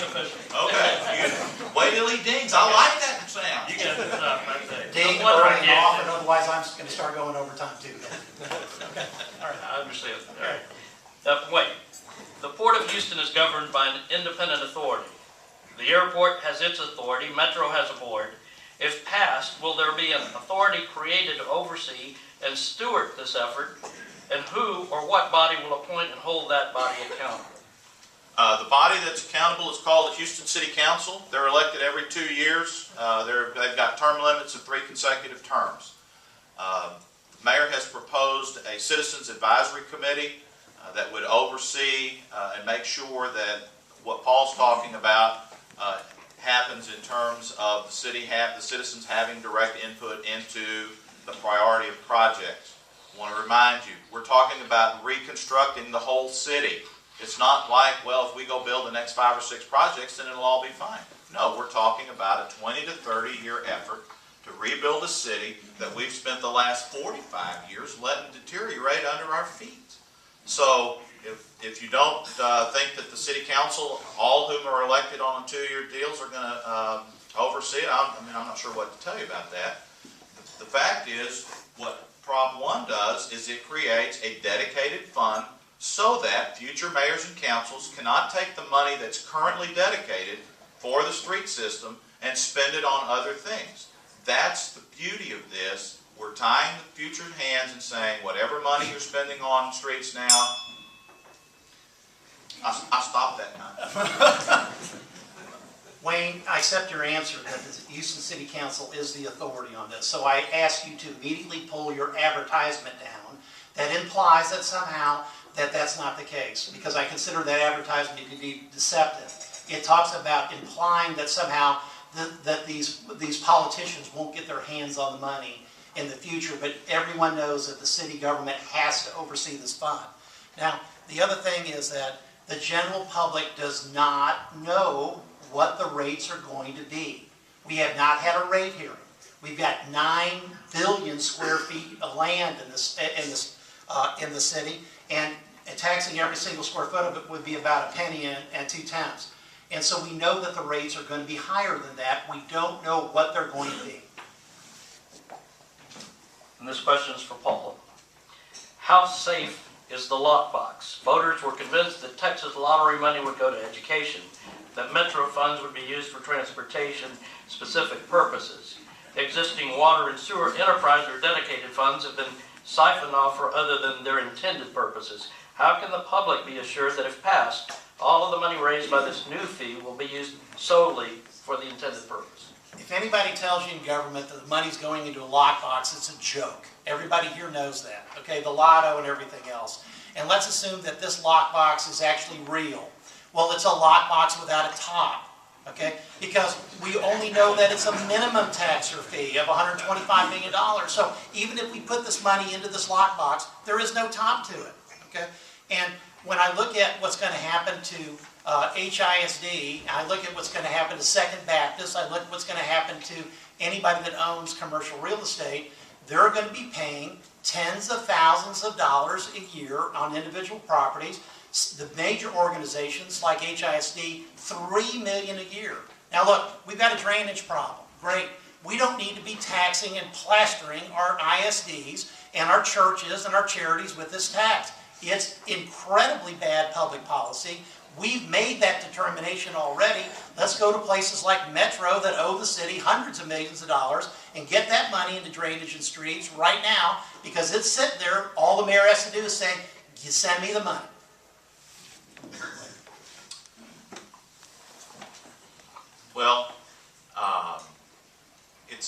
Okay. Wait till he dings. I like that sound. You got this up, I say. Ding One early right and there. often, otherwise I'm just gonna start going overtime too. Okay, all right. I understand. All right. Wait. The Port of Houston is governed by an independent authority. The airport has its authority. Metro has a board. If passed, will there be an authority created to oversee and steward this effort? And who or what body will appoint and hold that body accountable? The body that's accountable is called the Houston City Council. They're elected every 2 years. They've got term limits of 3 consecutive terms. The mayor has proposed a Citizens Advisory Committee that would oversee and make sure that what Paul's talking about happens in terms of the citizens having direct input into the priority of projects. I want to remind you, we're talking about reconstructing the whole city. It's not like, well, if we go build the next 5 or 6 projects, then it'll all be fine. No, we're talking about a 20 to 30 year effort to rebuild a city that we've spent the last 45 years letting deteriorate under our feet. So if you don't think that the city council, all whom are elected on 2-year deals, are going to oversee it, I'm not sure what to tell you about that. The fact is, what Prop 1 does is it creates a dedicated fund so that future mayors and councils cannot take the money that's currently dedicated for the street system and spend it on other things. That's the beauty of this. We're tying the future's hands and saying, whatever money you're spending on streets now, I stopped that now. Wayne, I accept your answer that the Houston City Council is the authority on this. So I ask you to immediately pull your advertisement down that implies that somehow that's not the case, because I consider that advertisement to be deceptive. It talks about implying that somehow that these politicians won't get their hands on the money in the future, but everyone knows that the city government has to oversee this fund. Now, the other thing is that the general public does not know what the rates are going to be. We have not had a rate hearing. We've got 9 billion square feet of land in the city, and taxing every single square foot of it would be about a penny and 2 cents. And so we know that the rates are going to be higher than that. We don't know what they're going to be. And this question is for Paul. How safe is the lockbox? Voters were convinced that Texas lottery money would go to education, that Metro funds would be used for transportation-specific purposes. Existing water and sewer enterprise or dedicated funds have been siphoned off for other than their intended purposes. How can the public be assured that if passed, all of the money raised by this new fee will be used solely for the intended purpose? If anybody tells you in government that the money's going into a lockbox, it's a joke. Everybody here knows that, okay? The lotto and everything else. And let's assume that this lockbox is actually real. Well, it's a lockbox without a top, okay? Because we only know that it's a minimum tax or fee of $125 million. So even if we put this money into this lockbox, there is no top to it, okay? And when I look at what's going to happen to HISD, I look at what's going to happen to Second Baptist, I look at what's going to happen to anybody that owns commercial real estate, they're going to be paying tens of thousands of dollars a year on individual properties. The major organizations like HISD, $3 million a year. Now look, we've got a drainage problem. Great. We don't need to be taxing and plastering our ISDs and our churches and our charities with this tax. It's incredibly bad public policy. We've made that determination already. Let's go to places like Metro that owe the city hundreds of millions of dollars and get that money into drainage and streets right now, because it's sitting there. All the mayor has to do is say, you send me the money. Well,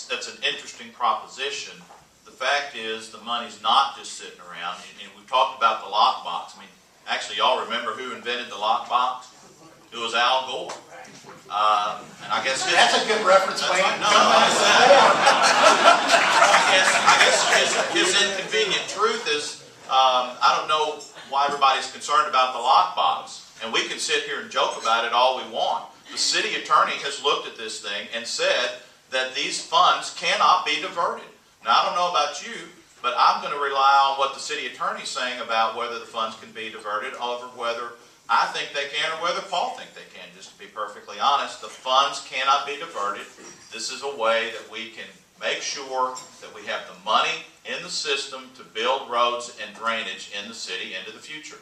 that's an interesting proposition. The fact is, the money's not just sitting around. And we've talked about the lockbox. I mean, actually, y'all remember who invented the lockbox? It was Al Gore. And I guess that's a good reference, Wayne. Right. No, I guess his inconvenient truth is, I don't know why everybody's concerned about the lockbox. And we can sit here and joke about it all we want. The city attorney has looked at this thing and said that these funds cannot be diverted. Now, I don't know about you, but I'm going to rely on what the city attorney is saying about whether the funds can be diverted over whether I think they can, or whether Paul thinks they can, just to be perfectly honest. The funds cannot be diverted. This is a way that we can make sure that we have the money in the system to build roads and drainage in the city into the future.